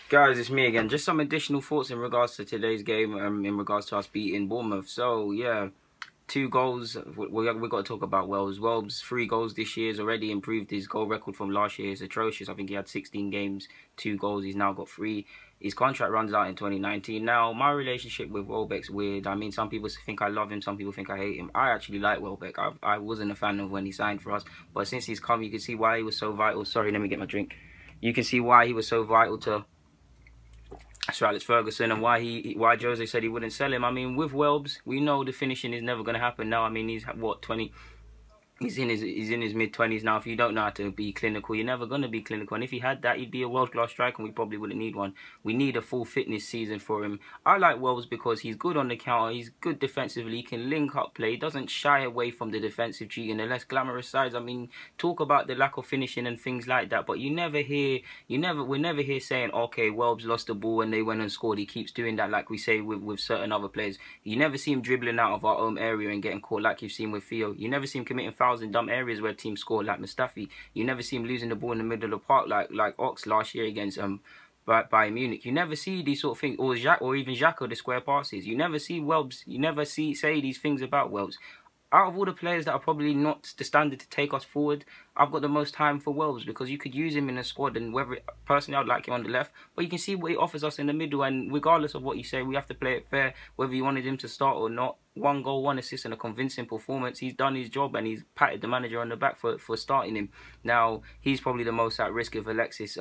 Guys, it's me again. Just some additional thoughts in regards to today's game, in regards to us beating Bournemouth. So, yeah, 2 goals. We've got to talk about Wells. Wells, 3 goals this year, has already improved his goal record from last year. It's atrocious. I think he had 16 games, 2 goals. He's now got 3. His contract runs out in 2019. Now, my relationship with Welbeck's weird. I mean, some people think I love him, some people think I hate him. I actually like Welbeck. I wasn't a fan of when he signed for us, but since he's come, you can see why he was so vital. Sorry, let me get my drink. You can see why he was so vital to Sir Alex Ferguson and why Jose said he wouldn't sell him. I mean, with Welbs, we know the finishing is never going to happen now. I mean, he's what, 20? He's in his mid-20s now. If you don't know how to be clinical, you're never going to be clinical. And if he had that, he'd be a world-class striker, and we probably wouldn't need one. We need a full fitness season for him. I like Wells because he's good on the counter. He's good defensively. He can link up play. He doesn't shy away from the defensive duty and the less glamorous sides. I mean, talk about the lack of finishing and things like that, but we're never here saying, okay, Wells lost the ball and they went and scored. He keeps doing that, like we say with certain other players. You never see him dribbling out of our own area and getting caught like you've seen with Theo. You never see him committing fouls in dumb areas where teams score like Mustafi. You never see him losing the ball in the middle of the park like Ox last year against Bayern Munich. You never see these sort of things, or even Xhaka, the square passes. You never see Welbs. You never say these things about Welbs. Out of all the players that are probably not the standard to take us forward, I've got the most time for Welbs because you could use him in a squad, and personally I'd like him on the left, but you can see what he offers us in the middle, and regardless of what you say, we have to play it fair, whether you wanted him to start or not. 1 goal, 1 assist and a convincing performance. He's done his job and he's patted the manager on the back for starting him. Now, he's probably the most at risk if Alexis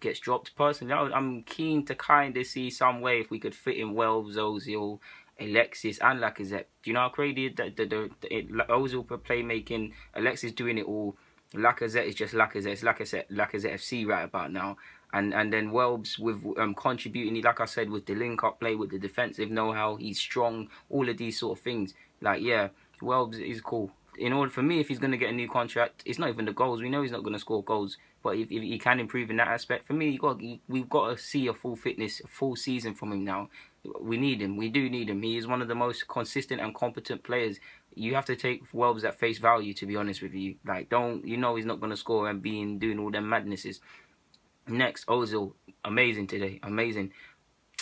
gets dropped. Personally, I'm keen to kind of see some way if we could fit in Welbs, Ozil, Alexis and Lacazette. Do you know how crazy that Ozil for playmaking, Alexis doing it all, Lacazette is just Lacazette. It's Lacazette FC right about now. And then Welbs with contributing, like I said, with the link-up play, with the defensive know-how, he's strong, all of these sort of things. Like, yeah, Welbs is cool. In order for me, if he's going to get a new contract, it's not even the goals. We know he's not going to score goals. But if he can improve in that aspect, for me, we've got to see a full fitness, a full season from him now. We need him. We do need him. He is one of the most consistent and competent players. You have to take Welbs at face value, to be honest with you. Like, he's not going to score and doing all them madnesses. Next, Ozil, amazing today, amazing.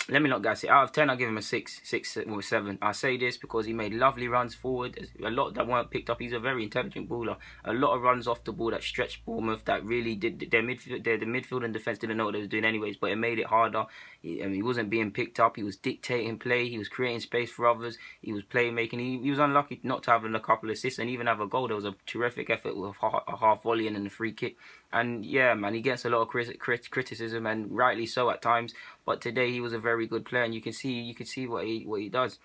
Let me not guess it. Out of 10, I'll give him a 6 or 7. I say this because he made lovely runs forward. A lot that weren't picked up. He's a very intelligent baller. A lot of runs off the ball that stretched Bournemouth, that really did the midfield and defence didn't know what they were doing anyways, but it made it harder. He wasn't being picked up. He was dictating play. He was creating space for others. He was playmaking. He was unlucky not to have a couple of assists and even have a goal. There was a terrific effort with a half volley and a free kick. And yeah, man, he gets a lot of criticism, and rightly so at times. But today he was a very good player, and you can see what he does.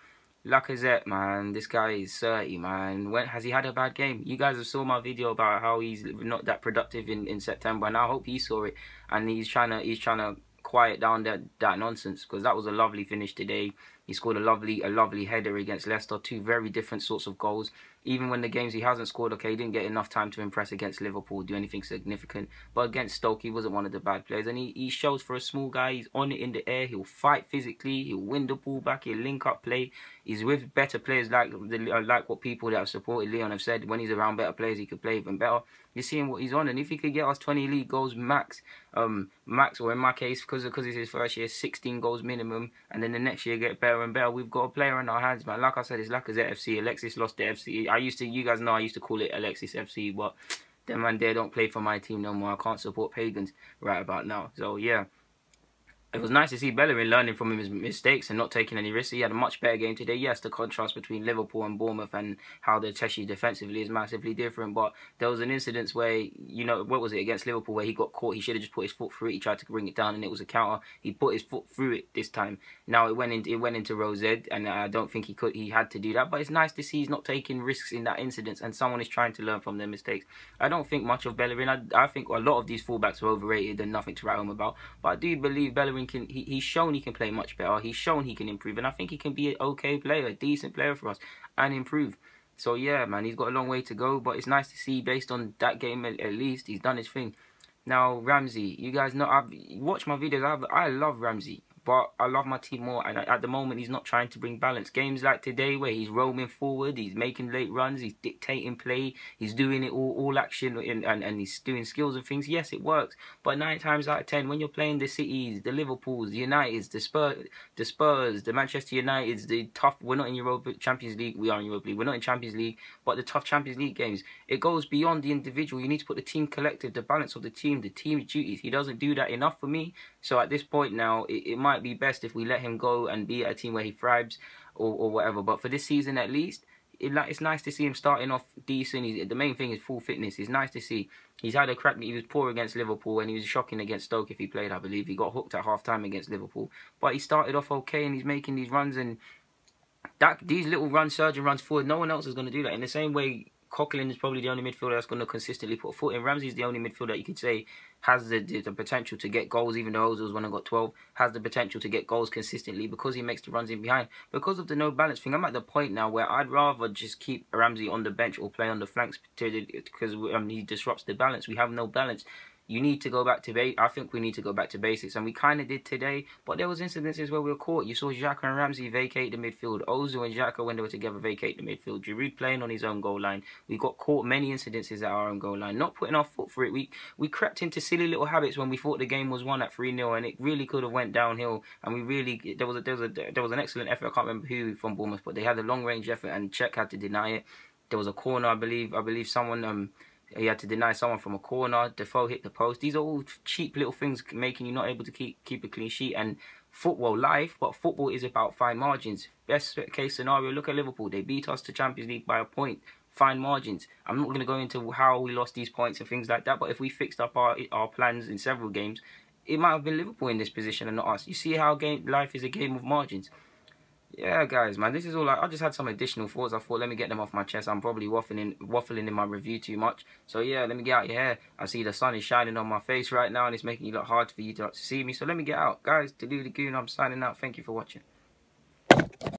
Lacazette, man, this guy is 30, man. Has he had a bad game? You guys have saw my video about how he's not that productive in September, and I hope he saw it. And he's trying to quiet down that nonsense, because that was a lovely finish today. He scored a lovely header against Leicester. 2 very different sorts of goals. Even when the games he hasn't scored, okay, he didn't get enough time to impress against Liverpool, do anything significant. But against Stoke, he wasn't one of the bad players. And he shows for a small guy, he's on it in the air. He'll fight physically. He'll win the ball back. He'll link up play. He's with better players like what people that have supported Leon have said. When he's around better players, he could play even better. You're seeing what he's on. And if he could get us 20 league goals max, or in my case, because it's his first year, 16 goals minimum, and then the next year get better and better, we've got a player in our hands, man. Like I said, it's Lacazette FC. Alexis lost the FC. You guys know I used to call it Alexis FC, but them man there don't play for my team no more. I can't support pagans right about now. So yeah, it was nice to see Bellerin learning from his mistakes and not taking any risks. He had a much better game today. Yes, the contrast between Liverpool and Bournemouth and how they're tested defensively is massively different. But there was an incident where, what was it, against Liverpool, where he got caught. He should have just put his foot through it. He tried to bring it down and it was a counter. He put his foot through it this time. Now it went into Rosed, and I don't think he had to do that. But it's nice to see he's not taking risks in that incident, and someone is trying to learn from their mistakes. I don't think much of Bellerin. I think a lot of these fullbacks are overrated and nothing to write home about. But I do believe Bellerin he's shown he can play much better. He's shown he can improve, and I think he can be an okay player, a decent player for us, and improve. So yeah, man, he's got a long way to go, but it's nice to see, based on that game at least, he's done his thing. Now Ramsey, you guys know, I've watched my videos. I love Ramsey. but I love my team more. And at the moment, he's not trying to bring balance. Games like today, where he's roaming forward, he's making late runs, he's dictating play, he's doing it all action, and he's doing skills and things. Yes, it works. But 9 times out of 10, when you're playing the Cities, the Liverpools, the Uniteds, the Spurs, the Manchester Uniteds, the tough. We're not in Europa Champions League. We are in Europa League. We're not in Champions League, but the tough Champions League games. It goes beyond the individual. You need to put the team collective, the balance of the team's duties. He doesn't do that enough for me. So at this point now, it might be best if we let him go and be at a team where he thrives or whatever. But for this season at least, it's nice to see him starting off decent. The main thing is full fitness. It's nice to see. He's had a crack. He was poor against Liverpool and he was shocking against Stoke if he played, I believe. He got hooked at half-time against Liverpool. But he started off okay and he's making these runs, and these little runs, surging runs forward, no one else is going to do that. In the same way, Coquelin is probably the only midfielder that's going to consistently put a foot in. Ramsey's the only midfielder you could say has the potential to get goals, even though Ozil's one and got 12, has the potential to get goals consistently because he makes the runs in behind. Because of the no balance thing, I'm at the point now where I'd rather just keep Ramsey on the bench or play on the flanks because he disrupts the balance. We have no balance. You need to go back to I think we need to go back to basics, and we kind of did today. But there was incidences where we were caught. You saw Xhaka and Ramsey vacate the midfield. Ozil and Xhaka, when they were together, vacate the midfield. Giroud playing on his own goal line. We got caught many incidences at our own goal line, not putting our foot for it. We crept into silly little habits when we thought the game was won at 3-0, and it really could have went downhill. And we really there was an excellent effort. I can't remember who from Bournemouth, but they had a long range effort, and Czech had to deny it. There was a corner, I believe someone he had to deny someone from a corner. Defoe hit the post. These are all cheap little things making you not able to keep a clean sheet. And football life, but football is about fine margins. Best case scenario, look at Liverpool. They beat us to Champions League by a point. Fine margins. I'm not going to go into how we lost these points and things like that, but if we fixed up our plans in several games, it might have been Liverpool in this position and not us. You see how life is a game of margins. Yeah, guys, man, this is all. I just had some additional thoughts. I thought, let me get them off my chest. I'm probably waffling in my review too much. So yeah, let me get out your hair. I see the sun is shining on my face right now, and it's making it look hard for you to see me. So let me get out, guys. To do the goon, I'm signing out. Thank you for watching.